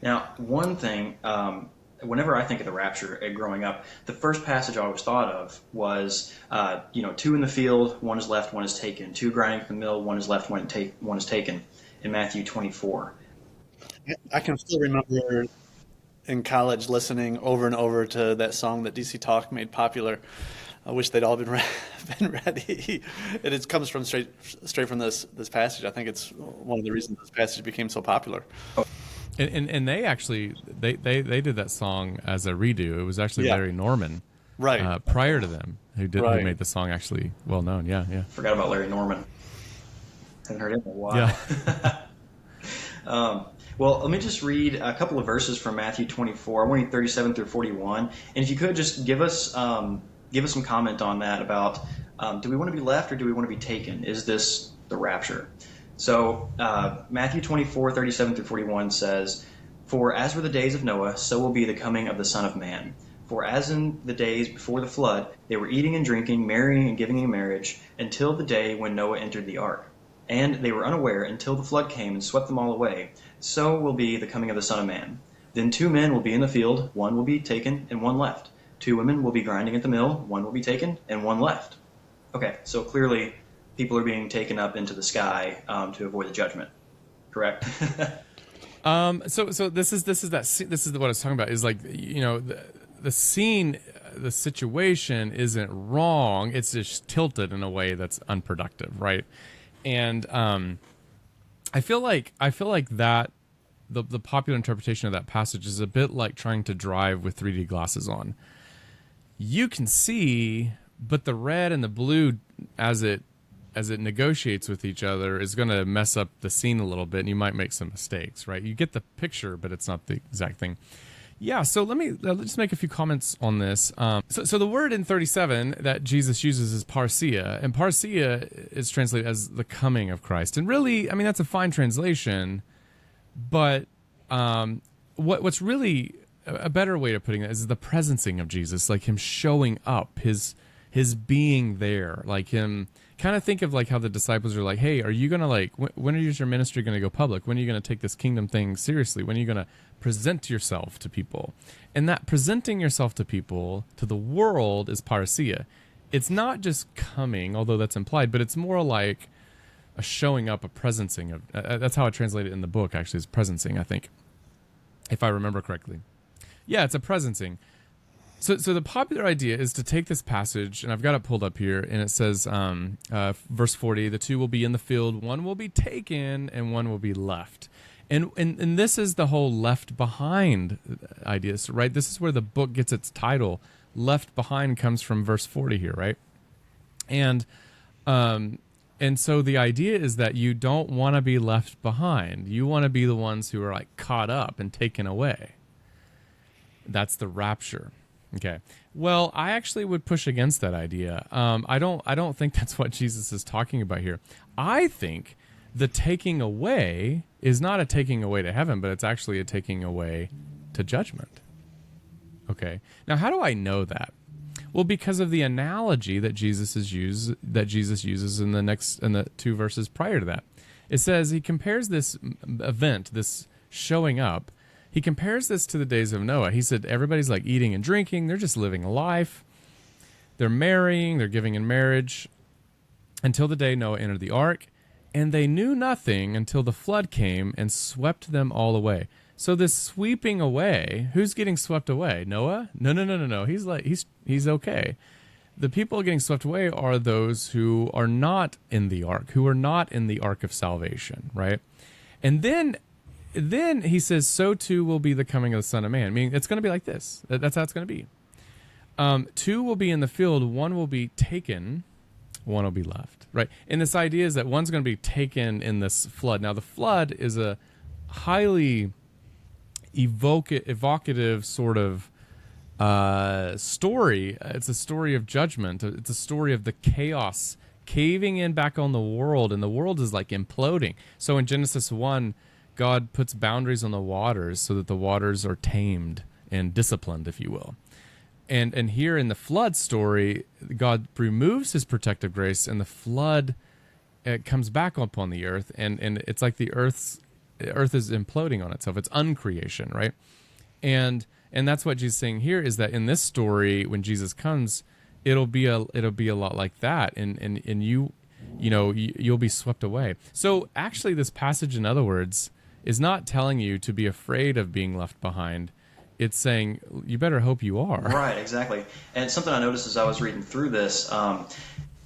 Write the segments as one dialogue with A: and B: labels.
A: Now, one thing, whenever I think of the rapture growing up, the first passage I always thought of was, two in the field, one is left, one is taken. Two grinding at the mill, one is left, one is taken. In Matthew 24.
B: I can still remember in college listening over and over to that song that DC Talk made popular. I wish they'd all been been ready. It comes from straight from this passage. I think it's one of the reasons this passage became so popular.
C: And they actually they did that song as a redo. It was actually
B: Yeah,
C: Larry Norman,
B: right,
C: prior to them, who
B: right.
C: made the song actually well known. Yeah, yeah,
A: Forgot about Larry Norman. Haven't heard him in a while.
C: yeah.
A: Well, let me just read a couple of verses from Matthew 24. I want to read 37 through 41. And if you could just give us some comment on that about, do we want to be left or do we want to be taken? Is this the rapture? So Matthew 24, 37 through 41 says, "For as were the days of Noah, so will be the coming of the Son of Man. For as in the days before the flood, they were eating and drinking, marrying and giving in marriage, until the day when Noah entered the ark. And they were unaware until the flood came and swept them all away. So will be the coming of the Son of Man. Then two men will be in the field, one will be taken and one left. Two women will be grinding at the mill, one will be taken and one left." Okay, so clearly people are being taken up into the sky to avoid the judgment. Correct?
C: So this is what I was talking about. Is like, the scene, the situation isn't wrong. It's just tilted in a way that's unproductive, right? And I feel like that the popular interpretation of that passage is a bit like trying to drive with 3D glasses on. You can see, but the red and the blue, as it negotiates with each other, is going to mess up the scene a little bit, and you might make some mistakes, right? You get the picture, but it's not the exact thing. Yeah, so let's just make a few comments on this. So the word in 37 that Jesus uses is parsia, and parsia is translated as the coming of Christ. And really, I mean, that's a fine translation, but what's really a better way of putting it is the presencing of Jesus, like him showing up, his being there, like him. Kind of think of like how the disciples are like, "Hey, are you gonna like when is your ministry gonna go public? When are you gonna take this kingdom thing seriously? When are you gonna present yourself to people?" And that presenting yourself to people, to the world, is parousia. It's not just coming, although that's implied, but it's more like a showing up, a presencing of. That's how I translate it in the book. Actually, is presencing, I think, if I remember correctly. Yeah, it's a presencing. So the popular idea is to take this passage, and I've got it pulled up here, and it says, verse 40, "The two will be in the field, one will be taken, and one will be left." And this is the whole left behind idea, right? This is where the book gets its title. Left behind comes from verse 40 here, right? And so the idea is that you don't want to be left behind. You want to be the ones who are like caught up and taken away. That's the rapture. Okay. Well, I actually would push against that idea. I don't think that's what Jesus is talking about here. I think the taking away is not a taking away to heaven, but it's actually a taking away to judgment. Okay. Now, how do I know that? Well, because of the analogy that Jesus uses in the two verses prior to that. It says he compares this event, this showing up. He compares this to the days of Noah. He said everybody's like eating and drinking. They're just living a life. They're marrying. They're giving in marriage until the day Noah entered the ark. And they knew nothing until the flood came and swept them all away. So this sweeping away, who's getting swept away? Noah? No. He's okay. The people getting swept away are those who are not in the ark, who are not in the ark of salvation, right? And then he says, so too will be the coming of the Son of Man. I mean, it's going to be like this. That's how it's going to be. Two will be in the field, one will be taken, one will be left, right? And this idea is that one's going to be taken in this flood. Now, the flood is a highly evocative sort of story. It's a story of judgment. It's a story of the chaos caving in back on the world, and the world is like imploding. So in Genesis 1, God puts boundaries on the waters so that the waters are tamed and disciplined, if you will. And here in the flood story, God removes his protective grace, and the flood comes back upon the earth, and it's like the earth's Earth is imploding on itself. It's uncreation, right? And that's what Jesus is saying here, is that in this story, when Jesus comes, it'll be a lot like that, and you'll be swept away. So actually, this passage, in other words, is not telling you to be afraid of being left behind. It's saying you better hope you are.
A: Right, exactly. And something I noticed as I was reading through this,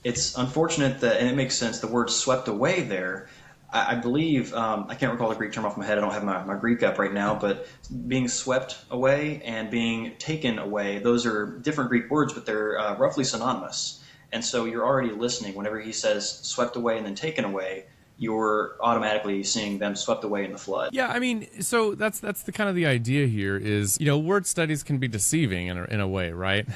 A: it's unfortunate that, and it makes sense, the word swept away there, I believe, I can't recall the Greek term off my head, I don't have my Greek up right now, but being swept away and being taken away, those are different Greek words, but they're roughly synonymous. And so you're already listening. Whenever he says swept away and then taken away, you're automatically seeing them swept away in the flood.
C: Yeah, I mean, so that's the kind of the idea here is, word studies can be deceiving in a way, right?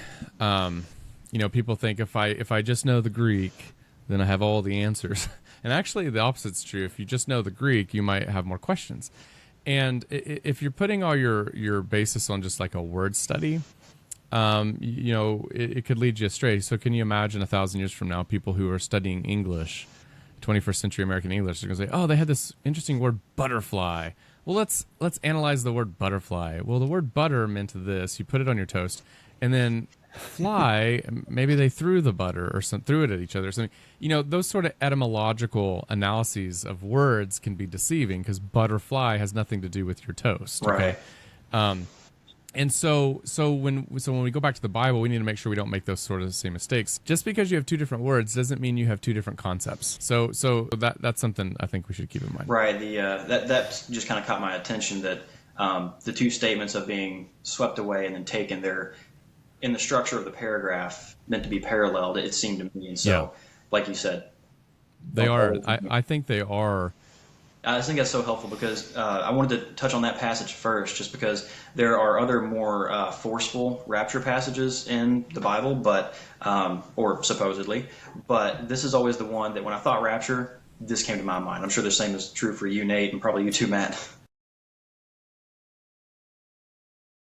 C: People think if I just know the Greek, then I have all the answers. And actually, the opposite's true. If you just know the Greek, you might have more questions. And if you're putting all your basis on just like a word study, it could lead you astray. So can you imagine 1,000 years from now, people who are studying English, 21st century American English, are going to say, oh, they had this interesting word butterfly. Well, let's analyze the word butterfly. Well, the word butter meant this. You put it on your toast, and then fly, maybe they threw the butter or threw it at each other or something. Those sort of etymological analyses of words can be deceiving, because butterfly has nothing to do with your toast. Okay.
A: Right.
C: And so when we go back to the Bible, we need to make sure we don't make those sort of same mistakes. Just because you have two different words doesn't mean you have two different concepts. So that's something I think we should keep in mind.
A: Right. That just kind of caught my attention, that the two statements of being swept away and then taken, they're in the structure of the paragraph meant to be paralleled, it seemed to me. And so, like you said,
C: they are. I think they are.
A: I think that's so helpful, because I wanted to touch on that passage first, just because there are other more forceful rapture passages in the Bible, but or supposedly, but this is always the one that when I thought rapture, this came to my mind. I'm sure the same is true for you, Nate, and probably you too, Matt.